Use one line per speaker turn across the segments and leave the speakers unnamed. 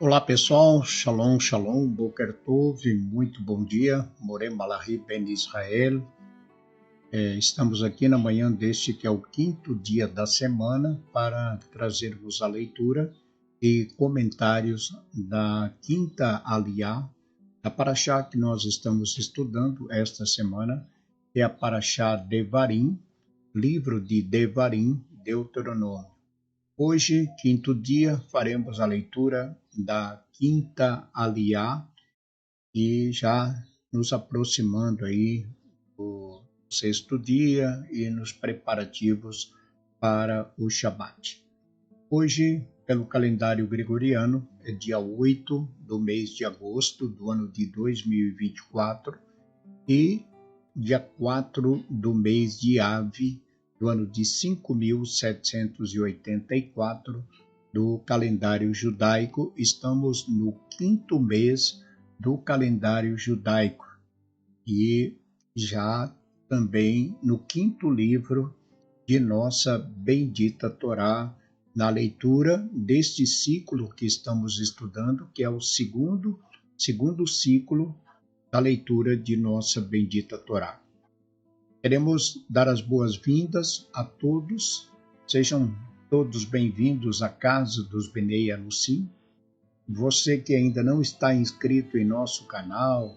Olá pessoal, Shalom, Shalom, Boker Tov, muito bom dia, Morem Malachi Ben Israel. Estamos aqui na manhã deste que é o quinto dia da semana para trazermos a leitura e comentários da quinta aliá, a paraxá que nós estamos estudando esta semana, é a paraxá Devarim, livro de Devarim, Deuteronômio. Hoje, quinto dia, faremos a leitura da quinta aliá e já nos aproximando aí do sexto dia e nos preparativos para o Shabat. Hoje, pelo calendário gregoriano, é dia 8 do mês de agosto do ano de 2024 e dia 4 do mês de Ave do ano de 5.784 do calendário judaico. Estamos no quinto mês do calendário judaico e já também no quinto livro de nossa bendita Torá, na leitura deste ciclo que estamos estudando, que é o segundo ciclo da leitura de nossa bendita Torá. Queremos dar as boas-vindas a todos, sejam todos bem-vindos à casa dos Benei Anussim. Você que ainda não está inscrito em nosso canal,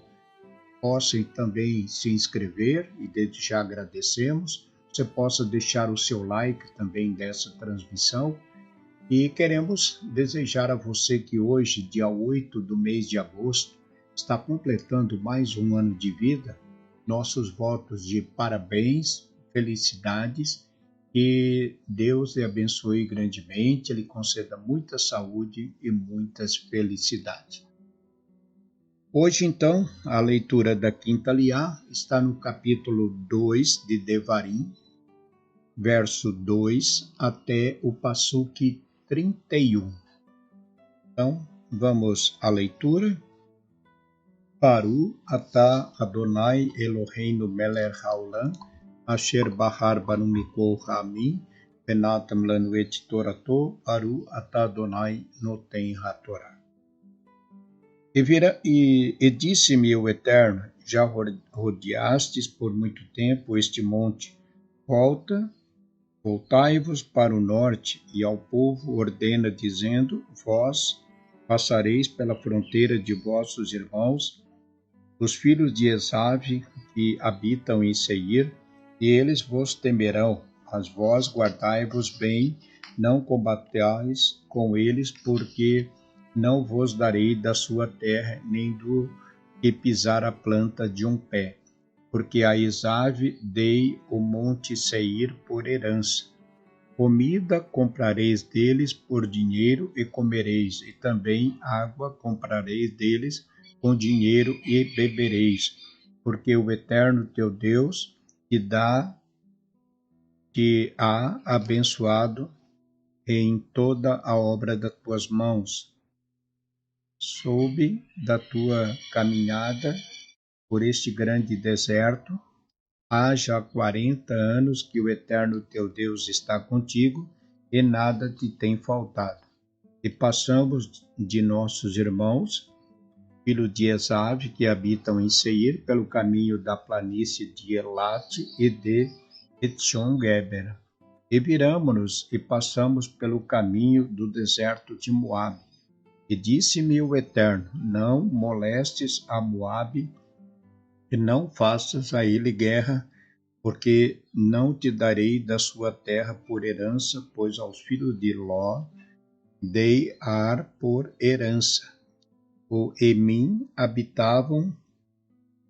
possa também se inscrever e desde já agradecemos. Você possa deixar o seu like também dessa transmissão. E queremos desejar a você que hoje, dia 8 do mês de agosto, está completando mais um ano de vida, nossos votos de parabéns, felicidades, que Deus lhe abençoe grandemente, lhe conceda muita saúde e muitas felicidades. Hoje, então, a leitura da quinta aliá está no capítulo 2 de Devarim, verso 2 até o passuque 31. Então, vamos à leitura. Baru atah Adonai Eloheinu melech haolam, asher bahar banu mikol ha'amim, venatam lanu et torato, Baru atah Adonai noten hatorá. E disse-me o Eterno, já rodeastes por muito tempo este monte, voltai-vos para o norte, e ao povo ordena, dizendo, vós passareis pela fronteira de vossos irmãos, os filhos de Esav, que habitam em Seir, e eles vos temerão, mas vós guardai-vos bem, não combatais com eles, porque não vos darei da sua terra, nem do que pisar a planta de um pé. Porque a Esav dei o monte Seir por herança. Comida comprareis deles por dinheiro e comereis, e também água comprareis deles com dinheiro e bebereis, porque o Eterno teu Deus te há abençoado em toda a obra das tuas mãos, sob da tua caminhada por este grande deserto. Há já 40 anos que o Eterno teu Deus está contigo e nada te tem faltado. E passamos de nossos irmãos, filhos de Esav, que habitam em Seir, pelo caminho da planície de Elate e de Etzion-Geber. E viramo-nos e passamos pelo caminho do deserto de Moabe. E disse-me o Eterno, não molestes a Moabe, e não faças a ele guerra, porque não te darei da sua terra por herança, pois aos filhos de Ló dei Ar por herança. O Emim habitavam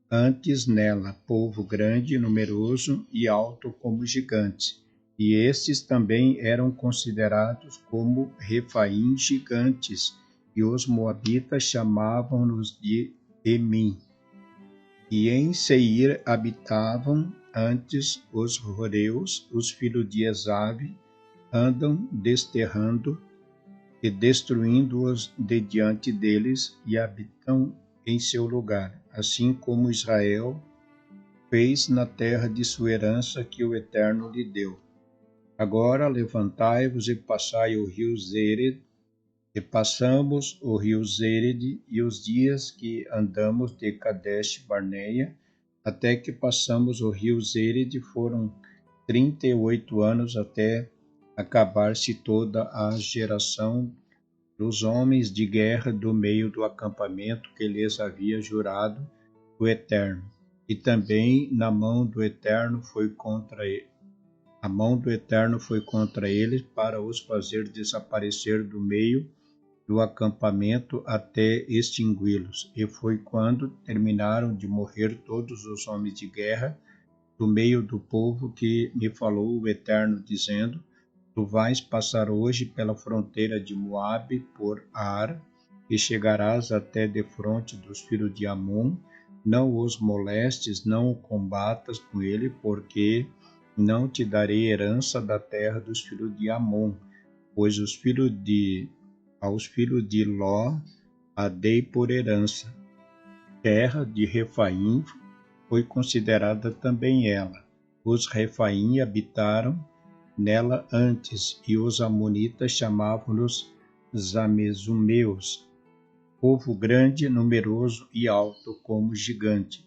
antes nela, povo grande, numeroso e alto como gigantes, e estes também eram considerados como Refaim gigantes, e os moabitas chamavam-nos de Emim. E em Seir habitavam antes os horeus, os filhos de Esav, andam desterrando e destruindo-os de diante deles, e habitam em seu lugar, assim como Israel fez na terra de sua herança que o Eterno lhe deu. Agora levantai-vos e passai o rio Zered, E passamos o rio Zerede e os dias que andamos de Kadesh Barneia, até que passamos o rio Zerede, foram 38 anos até acabar-se toda a geração dos homens de guerra do meio do acampamento que lhes havia jurado o Eterno. E também na mão do Eterno foi contra ele. A mão do Eterno foi contra eles para os fazer desaparecer do meio do acampamento até extingui-los. E foi quando terminaram de morrer todos os homens de guerra do meio do povo que me falou o Eterno, dizendo: Tu vais passar hoje pela fronteira de Moabe por Ar, e chegarás até defronte dos filhos de Amon. Não os molestes, não o combatas com ele, porque não te darei herança da terra dos filhos de Amon, pois aos filhos de Ló a dei por herança. Terra de Refaim foi considerada também ela. Os Refaim habitaram nela antes, e os amonitas chamavam-nos Zamezumeus, povo grande, numeroso e alto como gigante.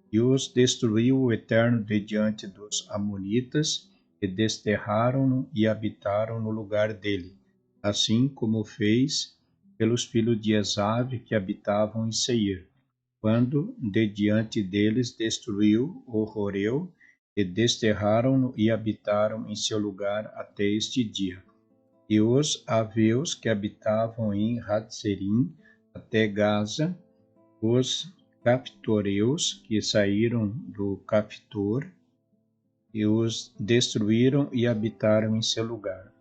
E os destruiu o Eterno de diante dos amonitas, e desterraram-no e habitaram no lugar dele, assim como fez pelos filhos de Esav que habitavam em Seir, quando de diante deles destruiu o Horeu, e desterraram-no e habitaram em seu lugar até este dia. E os aveus que habitavam em Hatzerim até Gaza, os Caftoreus que saíram do Caftor, e os destruíram e habitaram em seu lugar.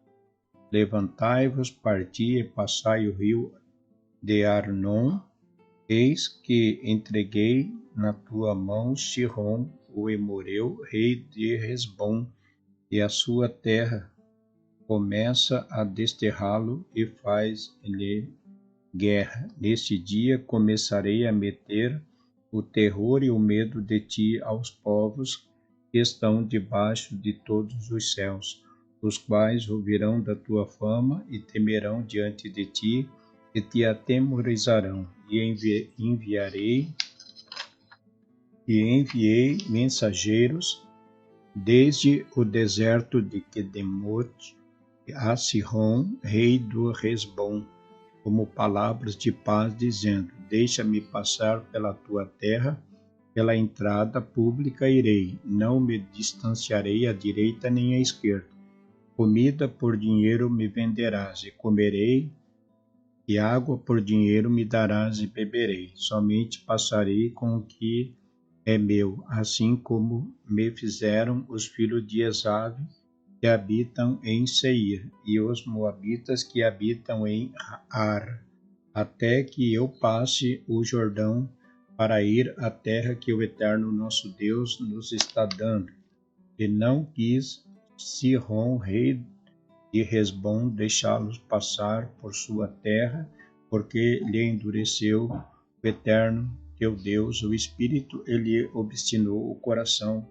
Levantai-vos, parti e passai o rio de Arnon. Eis que entreguei na tua mão Sihon, o Emoreu, rei de Hesbom, e a sua terra. Começa a desterrá-lo e faz-lhe guerra. Neste dia começarei a meter o terror e o medo de ti aos povos que estão debaixo de todos os céus, os quais ouvirão da tua fama e temerão diante de ti, e te atemorizarão. E enviei mensageiros desde o deserto de Quedemote a Sihon, rei do Hesbom, como palavras de paz, dizendo: Deixa-me passar pela tua terra, pela entrada pública irei, não me distanciarei à direita nem à esquerda. Comida por dinheiro me venderás, e comerei, e água por dinheiro me darás e beberei. Somente passarei com o que é meu, assim como me fizeram os filhos de Esav, que habitam em Seir, e os moabitas que habitam em Ar, até que eu passe o Jordão para ir à terra que o Eterno nosso Deus nos está dando. E não quis Sihon, rei de Hesbom, deixá-los passar por sua terra, porque lhe endureceu o Eterno teu Deus o espírito, ele obstinou o coração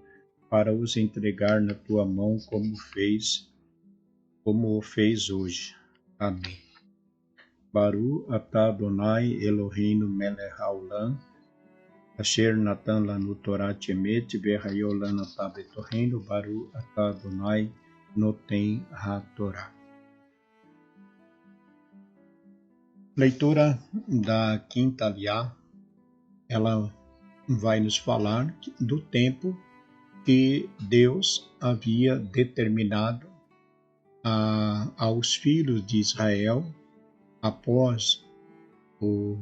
para os entregar na tua mão, como o fez hoje. Amém. Baru atah Adonai Eloheinu melech haolam, asher natan lanu Torat emet v'hayol lanu atah betoreinu, Baru atah Adonai noten haTorá. Leitura da quinta aliá, ela vai nos falar do tempo que Deus havia determinado aos filhos de Israel após o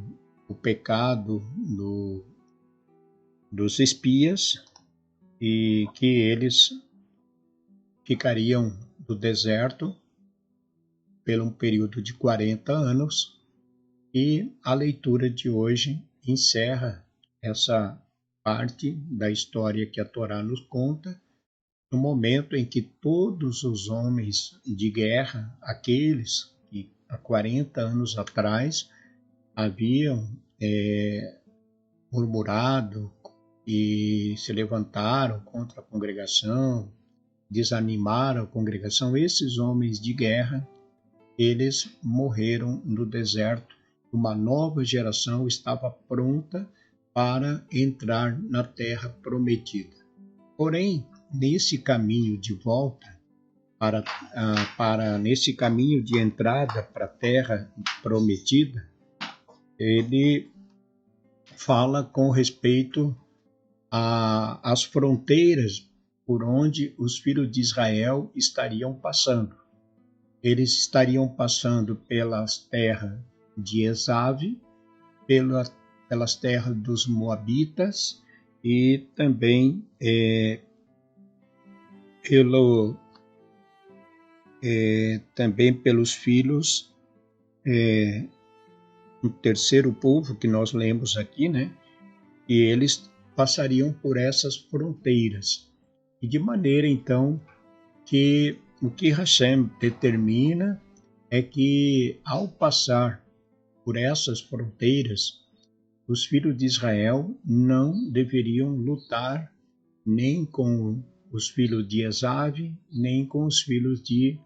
pecado dos espias, e que eles ficariam no deserto por um período de 40 anos, e a leitura de hoje encerra essa parte da história que a Torá nos conta, no momento em que todos os homens de guerra, aqueles que há 40 anos atrás haviam murmurado e se levantaram contra a congregação, desanimaram a congregação, esses homens de guerra eles morreram no deserto. Uma nova geração estava pronta para entrar na terra prometida. Porém, nesse caminho de volta, nesse caminho de entrada para a terra prometida, ele fala com respeito às fronteiras por onde os filhos de Israel estariam passando. Eles estariam passando pelas terras de Esave, pelas terras dos Moabitas e também também pelos filhos, o terceiro povo que nós lemos aqui, né? E eles passariam por essas fronteiras. E de maneira, então, que o que Hashem determina é que, ao passar por essas fronteiras, os filhos de Israel não deveriam lutar nem com os filhos de Esave, nem com os filhos de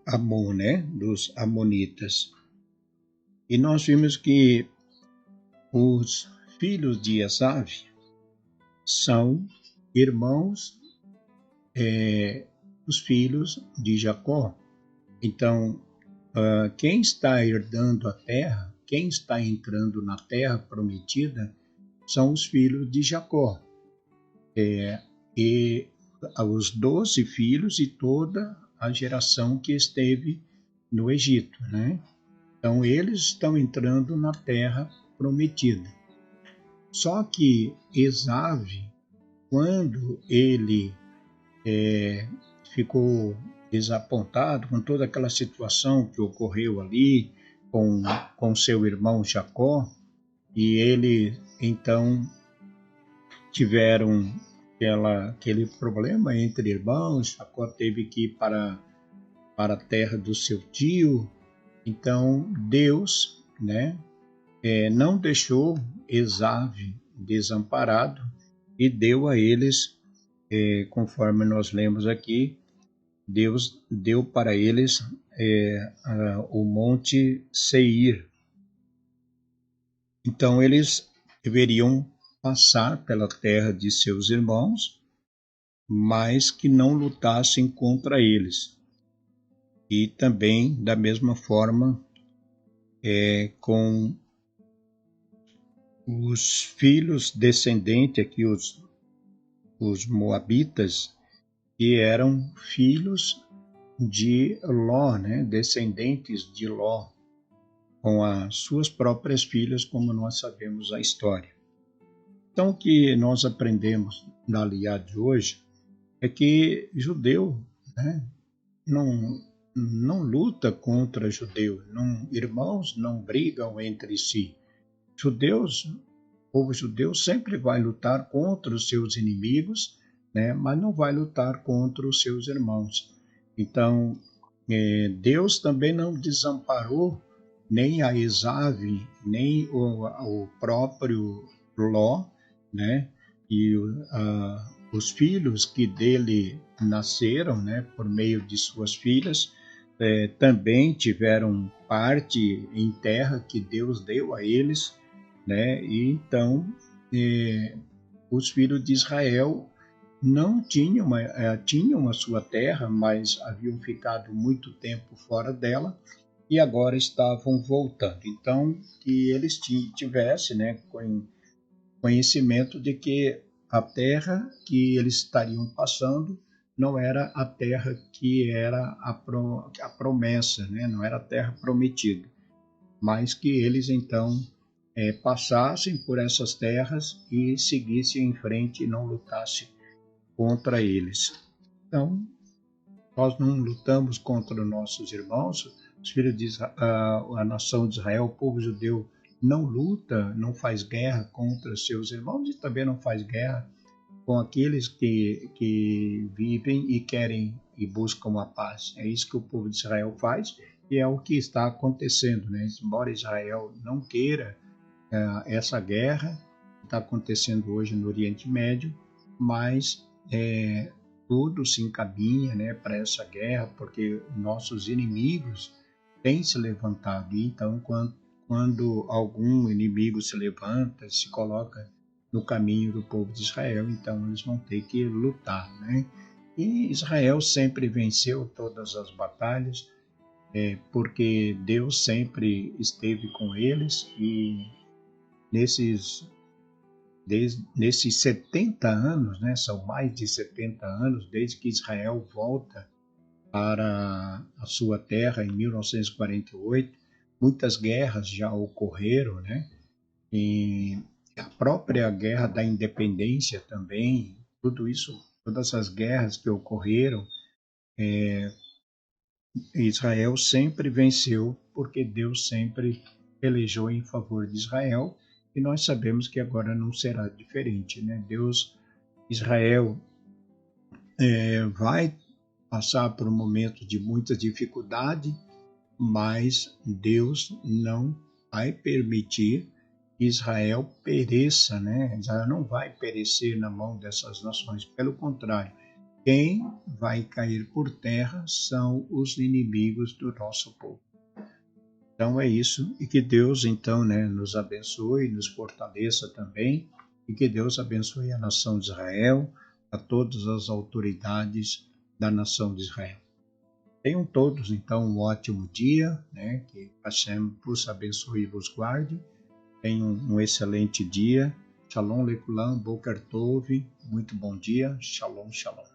Amon, né? Dos amonitas. E nós vimos que os filhos de Esave são irmãos dos filhos de Jacó. Então, quem está herdando a terra, quem está entrando na terra prometida, são os filhos de Jacó. E os 12 filhos e toda a geração que esteve no Egito, né? Então, eles estão entrando na terra prometida. Só que Esave, quando ele ficou desapontado com toda aquela situação que ocorreu ali com seu irmão Jacó, e ele então tiveram aquele problema entre irmãos. Jacó teve que ir para a terra do seu tio. Então Deus, né, não deixou Esave desamparado e deu a eles, conforme nós lemos aqui, Deus deu para eles o monte Seir. Então eles deveriam passar pela terra de seus irmãos, mas que não lutassem contra eles. E também, da mesma forma, com os filhos descendentes aqui, os moabitas, que eram filhos de Ló, né? Descendentes de Ló, com as suas próprias filhas, como nós sabemos a história. Então, o que nós aprendemos na Aliá de hoje é que judeu, né, não luta contra judeu, irmãos não brigam entre si. O povo judeu sempre vai lutar contra os seus inimigos, né, mas não vai lutar contra os seus irmãos. Então, Deus também não desamparou nem a Esave, nem o próprio Ló, né, e os filhos que dele nasceram, né, por meio de suas filhas, também tiveram parte em terra que Deus deu a eles, né? E então os filhos de Israel não tinham tinham a sua terra, mas haviam ficado muito tempo fora dela e agora estavam voltando. Então, que eles tivessem, né, conhecimento de que a terra que eles estariam passando não era a terra que era a promessa, né? Não era a terra prometida, mas que eles então passassem por essas terras e seguissem em frente e não lutassem contra eles. Então, nós não lutamos contra nossos irmãos, os filhos de a nação de Israel, o povo judeu não luta, não faz guerra contra seus irmãos e também não faz guerra com aqueles que vivem e querem e buscam a paz. É isso que o povo de Israel faz e é o que está acontecendo, né? Embora Israel não queira essa guerra que está acontecendo hoje no Oriente Médio, mas tudo se encaminha, né, para essa guerra, porque nossos inimigos têm se levantado. E então, quando algum inimigo se levanta, se coloca no caminho do povo de Israel, então eles vão ter que lutar, né? E Israel sempre venceu todas as batalhas, porque Deus sempre esteve com eles e nesses nesses 70 anos, né, são mais de 70 anos desde que Israel volta para a sua terra em 1948, muitas guerras já ocorreram, né? E a própria guerra da independência também, tudo isso, todas essas guerras que ocorreram, Israel sempre venceu, porque Deus sempre pelejou em favor de Israel, e nós sabemos que agora não será diferente, né? Israel vai passar por um momento de muita dificuldade, mas Deus não vai permitir que Israel pereça, né? Israel não vai perecer na mão dessas nações, pelo contrário, quem vai cair por terra são os inimigos do nosso povo. Então é isso, e que Deus então, né, nos abençoe, nos fortaleça também, e que Deus abençoe a nação de Israel, a todas as autoridades da nação de Israel. Tenham todos então um ótimo dia, né, que Hashem vos abençoe e vos guarde. Tenham um excelente dia. Shalom lekulam, boker tov, muito bom dia. Shalom, shalom.